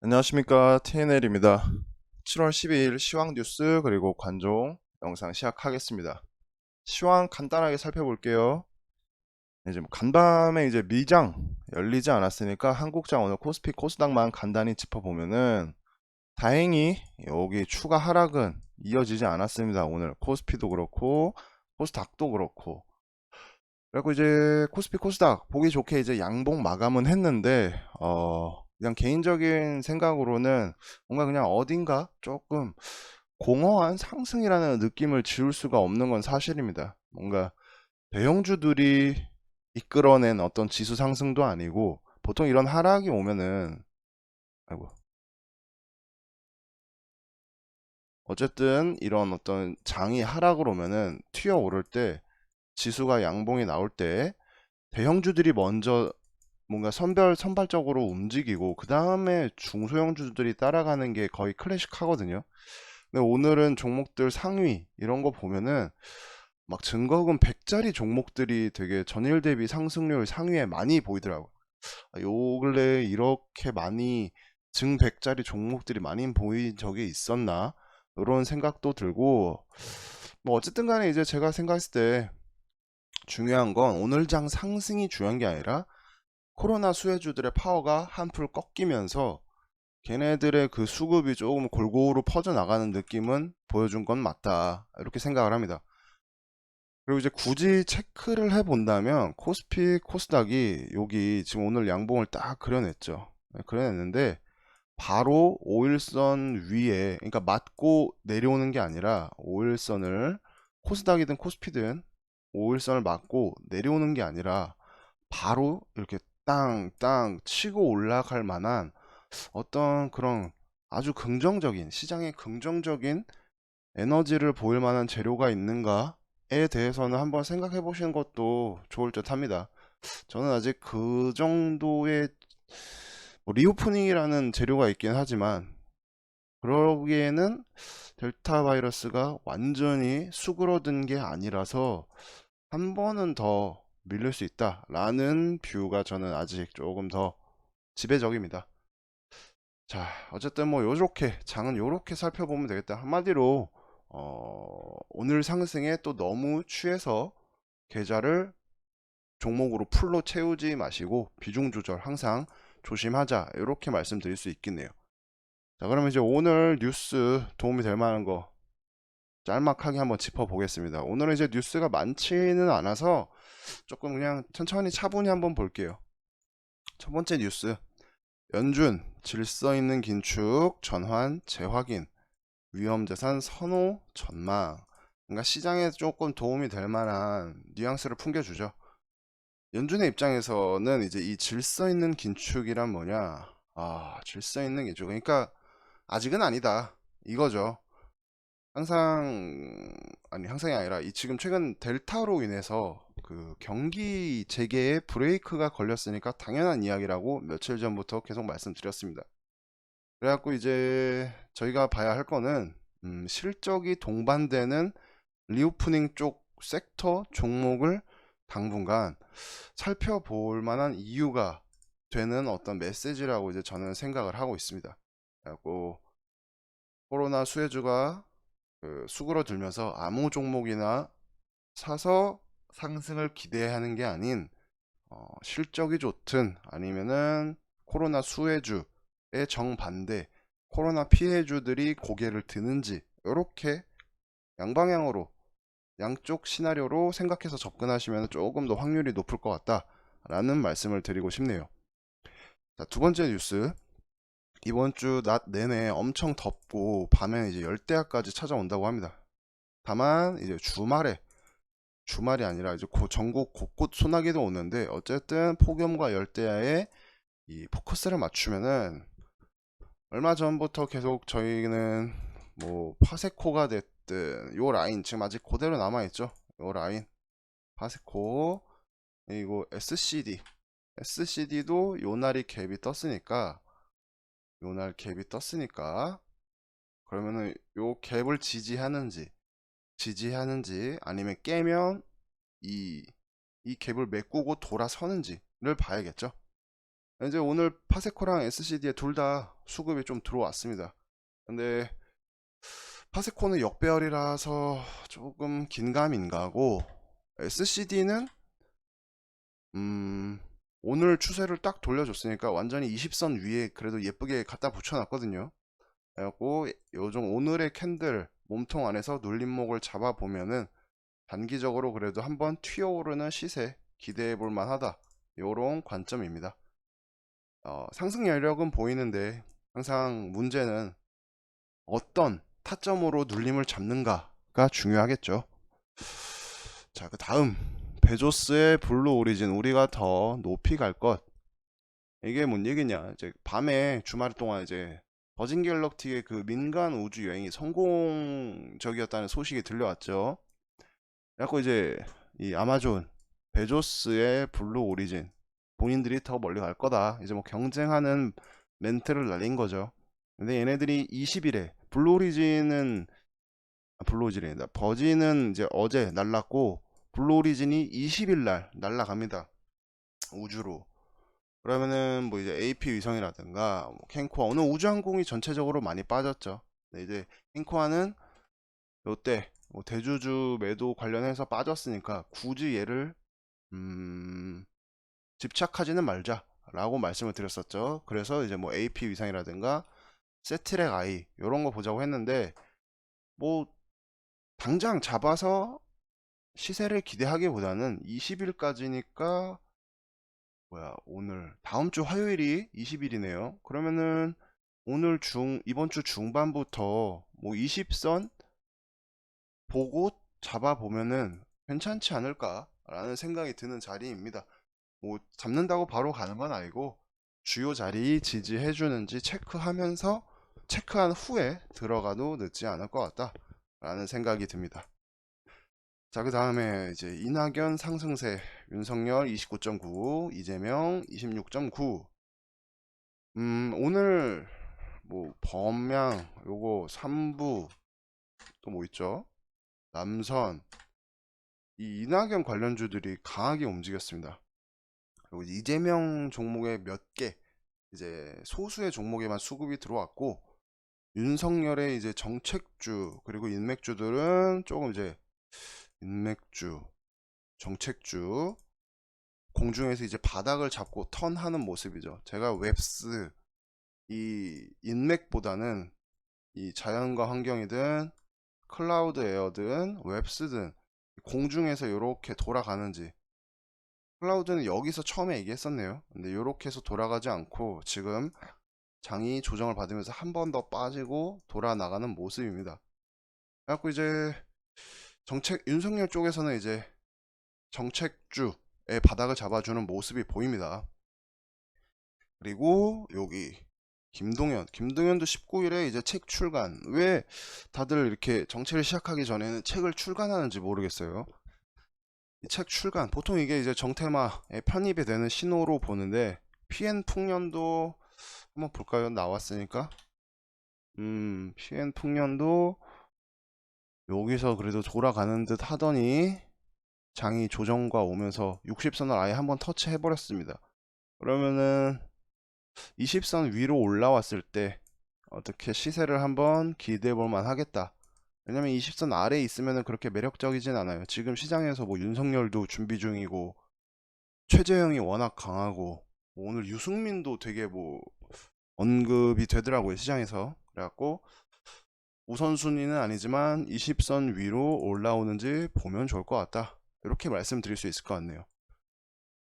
안녕하십니까, TNL입니다. 7월 12일 시황 뉴스 그리고 관종 영상 시작하겠습니다. 시황 간단하게 살펴볼게요. 이제 뭐 간밤에 이제 미장 열리지 않았으니까 한국장 오늘 코스피 코스닥만 간단히 짚어보면은 다행히 여기 추가 하락은 이어지지 않았습니다. 오늘 코스피도 그렇고 코스닥도 그렇고. 그리고 이제 코스피 코스닥 보기 좋게 이제 양봉 마감은 했는데 그냥 개인적인 생각으로는 뭔가 그냥 어딘가 조금 공허한 상승이라는 느낌을 지울 수가 없는 건 사실입니다. 뭔가 대형주들이 이끌어낸 어떤 지수 상승도 아니고 보통 이런 하락이 오면은 아이고 어쨌든 이런 어떤 장이 하락을 오면은 튀어 오를 때 지수가 양봉이 나올 때 대형주들이 먼저 뭔가 선발적으로 움직이고 그 다음에 중소형주들이 따라가는 게 거의 클래식하거든요. 근데 오늘은 종목들 상위 이런 거 보면은 막 증거금 100짜리 종목들이 되게 전일 대비 상승률 상위에 많이 보이더라고요. 요 근래 이렇게 많이 증 100짜리 종목들이 많이 보인 적이 있었나? 이런 생각도 들고 뭐 어쨌든 간에 이제 제가 생각했을 때 중요한 건 오늘 장 상승이 중요한 게 아니라 코로나 수혜주들의 파워가 한풀 꺾이면서 걔네들의 그 수급이 조금 골고루 퍼져나가는 느낌은 보여준 건 맞다, 이렇게 생각을 합니다. 그리고 이제 굳이 체크를 해본다면 코스피 코스닥이 여기 지금 오늘 양봉을 딱 그려냈죠. 네, 그려냈는데 바로 5일선 위에, 그러니까 맞고 내려오는 게 아니라 5일선을 코스닥이든 코스피든 5일선을 맞고 내려오는 게 아니라 바로 이렇게 땅땅 치고 올라갈 만한 어떤 그런 아주 긍정적인, 시장에 긍정적인 에너지를 보일 만한 재료가 있는가에 대해서는 한번 생각해 보시는 것도 좋을 듯 합니다. 저는 아직 그 정도의 뭐 리오프닝이라는 재료가 있긴 하지만 그러기에는 델타 바이러스가 완전히 수그러든 게 아니라서 한 번은 더 밀릴 수 있다라는 뷰가 저는 아직 조금 더 지배적입니다. 자, 어쨌든 뭐 요렇게 장은 요렇게 살펴보면 되겠다. 한마디로 오늘 상승에 또 너무 취해서 계좌를 종목으로 풀로 채우지 마시고 비중 조절 항상 조심하자, 이렇게 말씀드릴 수 있겠네요. 자, 그러면 이제 오늘 뉴스 도움이 될 만한 거 짤막하게 한번 짚어보겠습니다. 오늘은 이제 뉴스가 많지는 않아서 조금 그냥 천천히 차분히 한번 볼게요. 첫 번째 뉴스, 연준 질서 있는 긴축 전환 재확인 위험자산 선호 전망. 그러니까 시장에 조금 도움이 될 만한 뉘앙스를 풍겨주죠. 연준의 입장에서는 이제 이 질서 있는 긴축이란 뭐냐? 질서 있는 긴축. 그러니까 아직은 아니다, 이거죠. 항상이 아니라 이 지금 최근 델타로 인해서 그 경기 재개에 브레이크가 걸렸으니까 당연한 이야기라고 며칠 전부터 계속 말씀드렸습니다. 그래갖고 이제 저희가 봐야 할 거는 실적이 동반되는 리오프닝 쪽 섹터 종목을 당분간 살펴볼 만한 이유가 되는 어떤 메시지라고 이제 저는 생각을 하고 있습니다. 그래갖고 코로나 수혜주가 수그러들면서 아무 종목이나 사서 상승을 기대하는 게 아닌 실적이 좋든 아니면은 코로나 수혜주의 정반대 코로나 피해주들이 고개를 드는지, 이렇게 양방향으로 양쪽 시나리오로 생각해서 접근하시면 조금 더 확률이 높을 것 같다라는 말씀을 드리고 싶네요. 자, 두 번째 뉴스, 이번 주 낮 내내 엄청 덥고 밤에 이제 열대야까지 찾아온다고 합니다. 다만 이제 주말이 아니라 이제 전국 곳곳 소나기도 오는데 어쨌든 폭염과 열대야에 이 포커스를 맞추면은 얼마 전부터 계속 저희는 뭐 파세코가 됐든 요 라인 지금 아직 그대로 남아있죠. 요 라인 파세코, 그리고 SCD도 요날이 갭이 떴으니까 요날 갭이 떴으니까 그러면은 요 갭을 지지하는지 아니면 깨면 이 갭을 메꾸고 돌아서는지를 봐야겠죠. 이제 오늘 파세코랑 SCD에 둘 다 수급이 좀 들어왔습니다. 근데 파세코는 역배열이라서 조금 긴가민가하고, SCD는 오늘 추세를 딱 돌려줬으니까 완전히 20선 위에 그래도 예쁘게 갖다 붙여놨거든요. 그래갖고 요즘 오늘의 캔들 몸통 안에서 눌림목을 잡아보면은 단기적으로 그래도 한번 튀어오르는 시세 기대해 볼 만하다, 요런 관점입니다. 상승 여력은 보이는데 항상 문제는 어떤 타점으로 눌림을 잡는가가 중요하겠죠. 자, 그 다음 베조스의 블루 오리진, 우리가 더 높이 갈 것. 이게 뭔 얘기냐, 이제 밤에 주말 동안 이제 버진 갤럭티의 그 민간 우주 여행이 성공적이었다는 소식이 들려왔죠. 그래갖고 이제 이 아마존 베조스의 블루 오리진, 본인들이 더 멀리 갈 거다, 이제 뭐 경쟁하는 멘트를 날린 거죠. 근데 얘네들이 20일에 블루 오리진은 블루 오리진이다, 버진은 이제 어제 날랐고 블루 오리진이 20일 날 날라갑니다, 우주로. 그러면은 뭐 이제 AP 위성이라든가 뭐 캔코아, 오늘 우주항공이 전체적으로 많이 빠졌죠. 네, 이제 캔코아는 요때 뭐 대주주 매도 관련해서 빠졌으니까 굳이 얘를 집착하지는 말자 라고 말씀을 드렸었죠. 그래서 이제 뭐 AP 위성이라든가 세트랙 아이 요런 거 보자고 했는데, 뭐 당장 잡아서 시세를 기대하기보다는 20일까지니까, 뭐야, 오늘 다음 주 화요일이 20일이네요. 그러면은 오늘 이번 주 중반부터 뭐 20선 보고 잡아보면은 괜찮지 않을까라는 생각이 드는 자리입니다. 뭐 잡는다고 바로 가는 건 아니고 주요 자리 지지해주는지 체크한 후에 들어가도 늦지 않을 것 같다라는 생각이 듭니다. 자, 그 다음에 이제 이낙연 상승세, 윤석열 29.9, 이재명 26.9. 오늘 뭐 범양 요거 3부 또 뭐 있죠? 남선, 이 이낙연 관련주들이 강하게 움직였습니다. 그리고 이재명 종목에 몇 개, 이제 소수의 종목에만 수급이 들어왔고, 윤석열의 이제 정책주 그리고 인맥주들은 조금 이제 인맥주, 정책주 공중에서 이제 바닥을 잡고 턴하는 모습이죠. 제가 웹스 이 인맥보다는 이 자연과 환경이든 클라우드 에어든 웹스든 공중에서 이렇게 돌아가는지, 클라우드는 여기서 처음에 얘기했었네요. 근데 이렇게 해서 돌아가지 않고 지금 장이 조정을 받으면서 한 번 더 빠지고 돌아 나가는 모습입니다. 그래갖고 이제 윤석열 쪽에서는 이제 정책주의 바닥을 잡아주는 모습이 보입니다. 그리고 여기 김동연도 19일에 이제 책 출간. 왜 다들 이렇게 정치를 시작하기 전에는 책을 출간하는지 모르겠어요. 이 책 출간, 보통 이게 이제 정테마에 편입이 되는 신호로 보는데, PN 풍년도 한번 볼까요? 나왔으니까. PN 풍년도 여기서 그래도 돌아가는 듯 하더니 장이 조정과 오면서 60선을 아예 한번 터치해 버렸습니다. 그러면은 20선 위로 올라왔을 때 어떻게 시세를 한번 기대해 볼 만하겠다. 왜냐면 20선 아래에 있으면 그렇게 매력적이진 않아요. 지금 시장에서 뭐 윤석열도 준비 중이고 최재형이 워낙 강하고 뭐 오늘 유승민도 되게 뭐 언급이 되더라고요, 시장에서. 그래갖고 우선순위는 아니지만 20선 위로 올라오는지 보면 좋을 것 같다, 이렇게 말씀드릴 수 있을 것 같네요.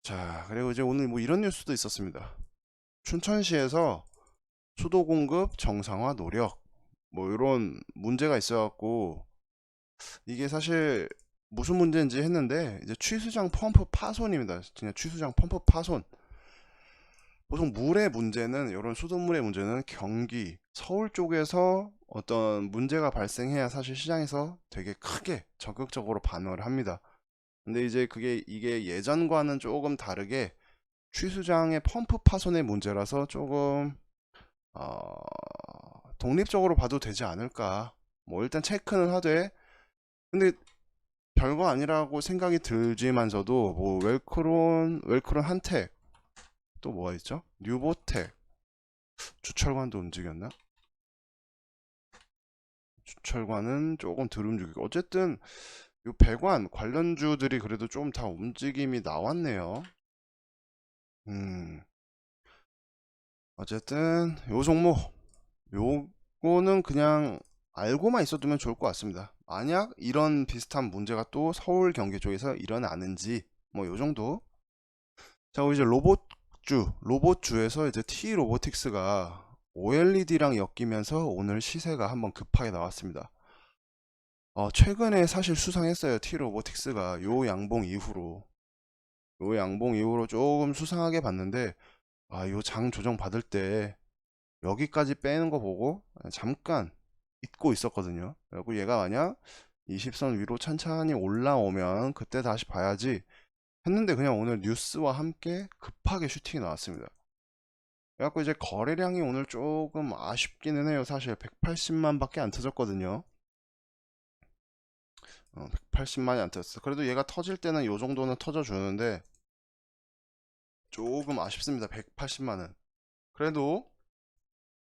자, 그리고 이제 오늘 뭐 이런 뉴스도 있었습니다. 춘천시에서 수도 공급 정상화 노력, 뭐 이런 문제가 있어갖고, 이게 사실 무슨 문제인지 했는데 이제 취수장 펌프 파손입니다. 그냥 취수장 펌프 파손. 보통 물의 문제는, 이런 수돗물의 문제는 경기, 서울 쪽에서 어떤 문제가 발생해야 사실 시장에서 되게 크게 적극적으로 반응을 합니다. 근데 이제 이게 예전과는 조금 다르게 취수장의 펌프 파손의 문제라서 조금 독립적으로 봐도 되지 않을까. 뭐 일단 체크는 하되, 근데 별거 아니라고 생각이 들지만서도 뭐 웰크론 한텍, 또 뭐가 있죠? 뉴보텍, 주철관도 움직였나? 주철관은 조금 덜 움직이고 어쨌든 요 배관 관련주들이 그래도 좀 다 움직임이 나왔네요. 어쨌든 요 종목 요거는 그냥 알고만 있어두면 좋을 것 같습니다. 만약 이런 비슷한 문제가 또 서울 경기 쪽에서 일어나는지 뭐 요 정도. 자, 이제 로봇주에서 이제 T 로보틱스가 OLED랑 엮이면서 오늘 시세가 한번 급하게 나왔습니다. 최근에 사실 수상했어요. T 로보틱스가 요 양봉 이후로 조금 수상하게 봤는데, 요 장 조정 받을 때 여기까지 빼는 거 보고 잠깐 잊고 있었거든요. 그리고 얘가 만약 20선 위로 찬찬히 올라오면 그때 다시 봐야지 했는데 그냥 오늘 뉴스와 함께 급하게 슈팅이 나왔습니다. 그래갖고 이제 거래량이 오늘 조금 아쉽기는 해요. 사실 180만 밖에 안 터졌거든요. 180만이 안 터졌어. 그래도 얘가 터질 때는 요 정도는 터져주는데 조금 아쉽습니다. 180만은. 그래도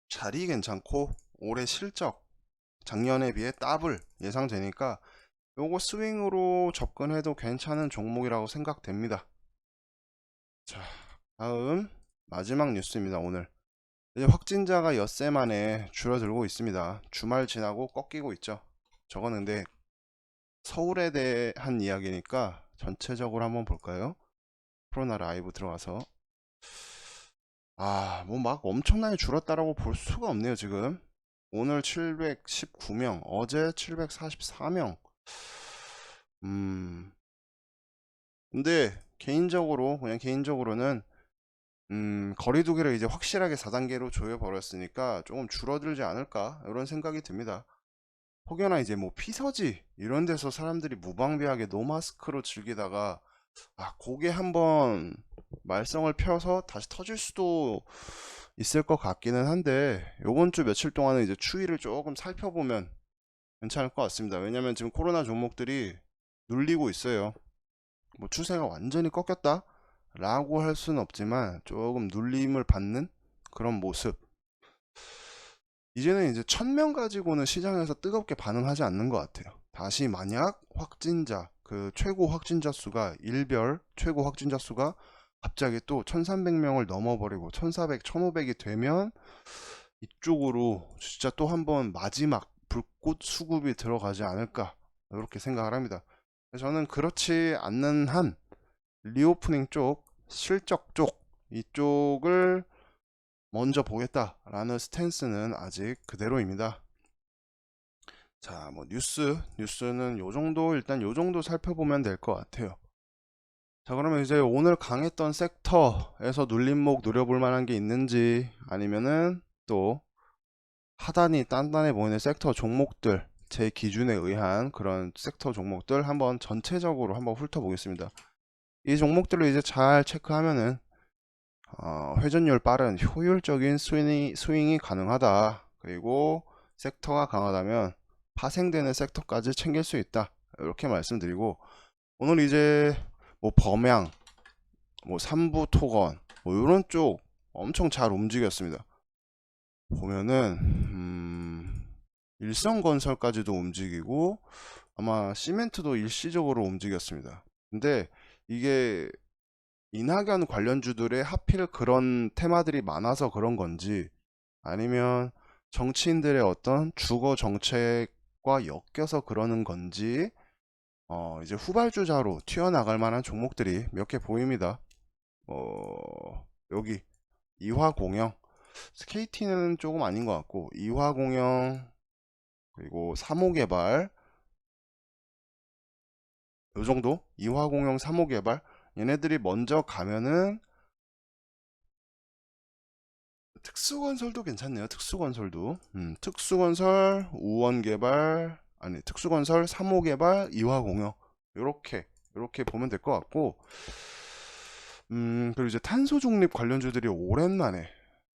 자리 괜찮고 올해 실적 작년에 비해 더블 예상되니까 요거 스윙으로 접근해도 괜찮은 종목이라고 생각됩니다. 자, 다음 마지막 뉴스입니다. 오늘 이제 확진자가 엿새 만에 줄어들고 있습니다. 주말 지나고 꺾이고 있죠. 저거는 근데 서울에 대한 이야기니까 전체적으로 한번 볼까요? 코로나 라이브 들어가서 뭐 막 엄청나게 줄었다라고 볼 수가 없네요. 지금 오늘 719명, 어제 744명. 근데 그냥 개인적으로는 거리두기를 이제 확실하게 4단계로 조여버렸으니까 조금 줄어들지 않을까 이런 생각이 듭니다. 혹여나 이제 뭐 피서지 이런 데서 사람들이 무방비하게 노마스크로 즐기다가 그게 한번 말썽을 펴서 다시 터질 수도 있을 것 같기는 한데 요번 주 며칠 동안은 이제 추이를 조금 살펴보면 괜찮을 것 같습니다. 왜냐면 지금 코로나 종목들이 눌리고 있어요. 뭐 추세가 완전히 꺾였다 라고 할 수는 없지만 조금 눌림을 받는 그런 모습. 이제는 이제 1000명 가지고는 시장에서 뜨겁게 반응하지 않는 것 같아요. 다시 만약 확진자 그 최고 확진자 수가 최고 확진자 수가 갑자기 또 1300명을 넘어버리고 1400, 1500이 되면 이쪽으로 진짜 또 한번 마지막 불꽃 수급이 들어가지 않을까 이렇게 생각을 합니다. 저는 그렇지 않는 한 리오프닝 쪽, 실적 쪽 이쪽을 먼저 보겠다라는 스탠스는 아직 그대로입니다. 자, 뭐 뉴스는 일단 요 정도 살펴보면 될 것 같아요. 자, 그러면 이제 오늘 강했던 섹터에서 눌림목 노려볼 만한 게 있는지 아니면은 또 하단이 단단해 보이는 섹터 종목들 제 기준에 의한 그런 섹터 종목들 한번 전체적으로 한번 훑어보겠습니다. 이 종목들을 이제 잘 체크하면은 회전율 빠른 효율적인 스윙이 가능하다. 그리고 섹터가 강하다면 파생되는 섹터까지 챙길 수 있다. 이렇게 말씀드리고 오늘 이제 뭐 범양, 뭐 삼부 토건 뭐 이런 쪽 엄청 잘 움직였습니다. 보면은 일성건설까지도 움직이고 아마 시멘트도 일시적으로 움직였습니다. 근데 이게 이낙연 관련주들의 하필 그런 테마들이 많아서 그런 건지 아니면 정치인들의 어떤 주거 정책과 엮여서 그러는 건지 이제 후발주자로 튀어나갈 만한 종목들이 몇 개 보입니다. 여기 이화공영, KT는 조금 아닌 것 같고 이화공영 그리고 삼호개발 요 정도 이화공영 삼호개발 얘네들이 먼저 가면은 특수건설도 괜찮네요. 특수건설도 특수건설 우원개발 아니 특수건설 3호개발 이화공영 요렇게 보면 될 것 같고 그리고 이제 탄소중립 관련주들이 오랜만에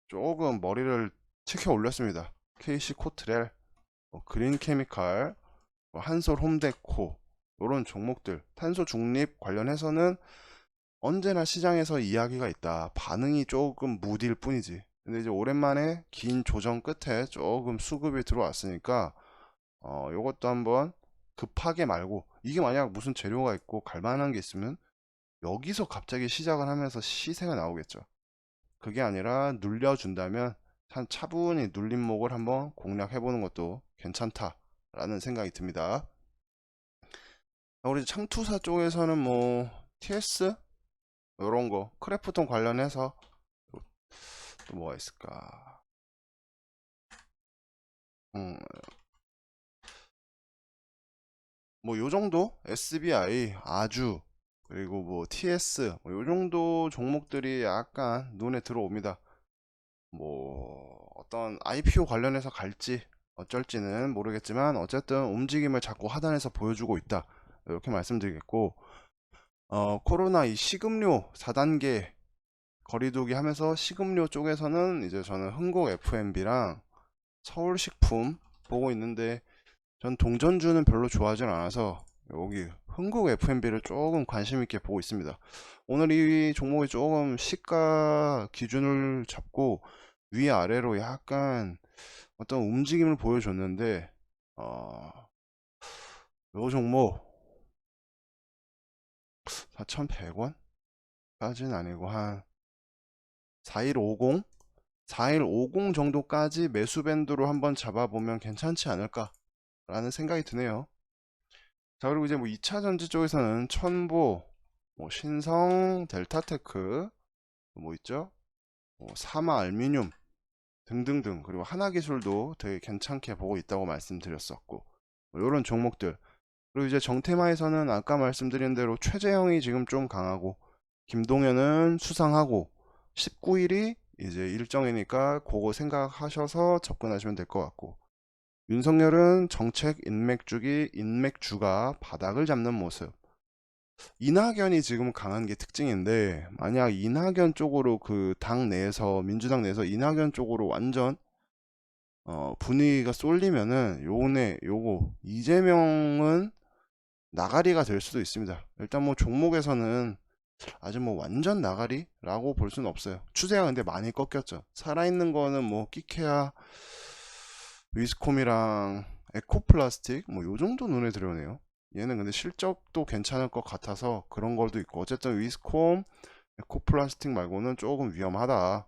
조금 머리를 치켜 올렸습니다. KC코트렐 그린케미칼 한솔홈데코 이런 종목들 탄소중립 관련해서는 언제나 시장에서 이야기가 있다. 반응이 조금 무딜 뿐이지 근데 이제 오랜만에 긴 조정 끝에 조금 수급이 들어왔으니까 요것도 한번 급하게 말고, 이게 만약 무슨 재료가 있고 갈만한 게 있으면 여기서 갑자기 시작을 하면서 시세가 나오겠죠. 그게 아니라 눌려준다면 한 차분히 눌림목을 한번 공략해 보는 것도 괜찮다라는 생각이 듭니다. 우리 창투사 쪽에서는 뭐 TS 이런 거 크래프톤 관련해서 또 뭐가 있을까? 뭐 요 정도 SBI, 아주, 그리고 뭐 TS 뭐 요 정도 종목들이 약간 눈에 들어옵니다. 뭐 어떤 IPO 관련해서 갈지 어쩔지는 모르겠지만 어쨌든 움직임을 자꾸 하단에서 보여주고 있다, 이렇게 말씀드리겠고, 코로나 이 식음료 4단계 거리두기 하면서 식음료 쪽에서는 이제 저는 흥국 F&B랑 서울식품 보고 있는데, 전 동전주는 별로 좋아하진 않아서 여기 흥국 F&B를 조금 관심 있게 보고 있습니다. 오늘 이 종목이 조금 시가 기준을 잡고 위아래로 약간 어떤 움직임을 보여줬는데, 요 종목 4,100원 까지는 아니고 한 4150 4150 정도까지 매수 밴드로 한번 잡아보면 괜찮지 않을까 라는 생각이 드네요. 자, 그리고 이제 뭐 2차 전지 쪽에서는 천보, 뭐 신성, 델타테크, 뭐 있죠? 뭐 사마 알미늄 등등등, 그리고 하나기술도 되게 괜찮게 보고 있다고 말씀드렸었고, 뭐 이런 종목들. 그리고 이제 정테마에서는 아까 말씀드린 대로 최재형이 지금 좀 강하고, 김동현은 수상하고, 19일이 이제 일정이니까 그거 생각하셔서 접근하시면 될 것 같고, 윤석열은 정책 인맥주가 바닥을 잡는 모습. 이낙연이 지금 강한 게 특징인데, 만약 이낙연 쪽으로 그 당 내에서, 민주당 내에서 이낙연 쪽으로 완전 분위기가 쏠리면은 요거 이재명은 나가리가 될 수도 있습니다. 일단 뭐 종목에서는 아주 뭐 완전 나가리라고 볼 수는 없어요. 추세가 근데 많이 꺾였죠. 살아있는 거는 뭐 끼케야, 위스콤이랑 에코플라스틱 뭐 요 정도 눈에 들어오네요. 얘는 근데 실적도 괜찮을 것 같아서 그런 걸도 있고, 어쨌든 위스콤, 에코플라스틱 말고는 조금 위험하다.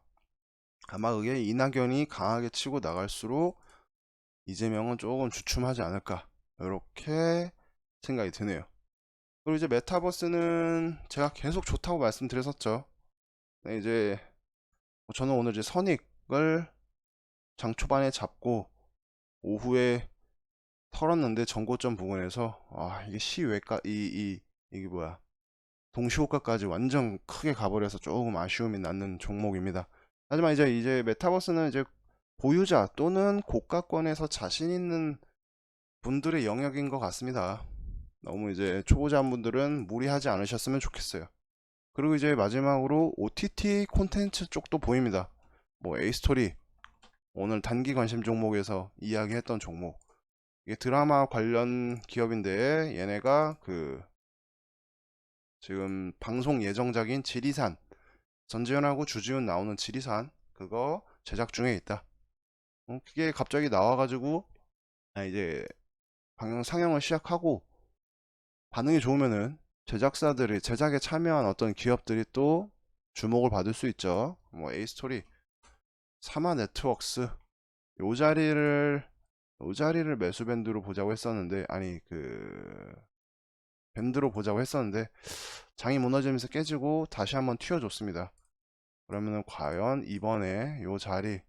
아마 그게 이낙연이 강하게 치고 나갈수록 이재명은 조금 주춤하지 않을까, 이렇게 생각이 드네요. 그리고 이제 메타버스는 제가 계속 좋다고 말씀드렸었죠. 네, 이제 뭐 저는 오늘 이제 선익을 장 초반에 잡고 오후에 털었는데, 전고점 부근에서 이게 시외가 이게 뭐야, 동시호가까지 완전 크게 가버려서 조금 아쉬움이 남는 종목입니다. 하지만 이제 메타버스는 이제 보유자 또는 고가권에서 자신 있는 분들의 영역인 것 같습니다. 너무 이제 초보자분들은 무리하지 않으셨으면 좋겠어요. 그리고 이제 마지막으로 OTT 콘텐츠 쪽도 보입니다. 뭐 에이스토리, 오늘 단기 관심 종목에서 이야기했던 종목, 이게 드라마 관련 기업인데, 얘네가 그 지금 방송 예정작인 지리산, 전지현하고 주지훈 나오는 지리산 그거 제작 중에 있다. 그게 갑자기 나와가지고 이제 방영 상영을 시작하고 반응이 좋으면은 제작사들이, 제작에 참여한 어떤 기업들이 또 주목을 받을 수 있죠. 뭐 에이스토리, 사마 네트웍스, 요 자리를 매수 밴드로 보자고 했었는데, 아니 그 밴드로 보자고 했었는데 장이 무너지면서 깨지고 다시 한번 튀어줬습니다. 그러면은 과연 이번에 요 자리는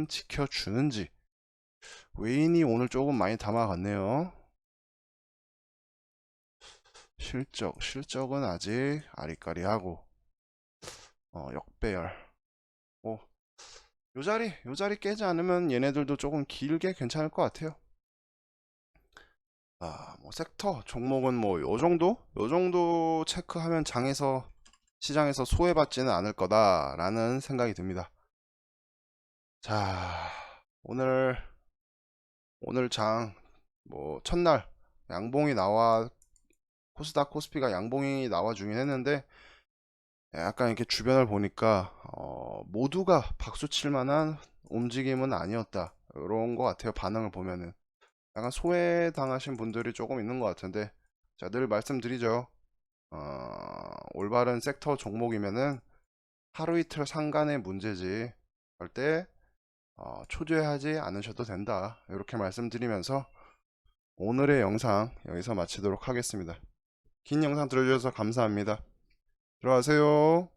지켜주는지. 외인이 오늘 조금 많이 담아갔네요. 실적은 아직 아리까리하고 역배열. 요 자리 깨지 않으면 얘네들도 조금 길게 괜찮을 것 같아요. 뭐 섹터 종목은 뭐 요 정도 체크하면 시장에서 소외받지는 않을 거다라는 생각이 듭니다. 자, 오늘 장 뭐 첫날 양봉이 나와, 코스닥 코스피가 양봉이 나와 주긴 했는데, 약간 이렇게 주변을 보니까 모두가 박수 칠 만한 움직임은 아니었다. 이런 것 같아요. 반응을 보면은 약간 소외당하신 분들이 조금 있는 것 같은데, 자, 늘 말씀드리죠. 올바른 섹터 종목이면은 하루 이틀 상간의 문제지 절대 초조해하지 않으셔도 된다. 이렇게 말씀드리면서 오늘의 영상 여기서 마치도록 하겠습니다. 긴 영상 들어주셔서 감사합니다. 들어가세요.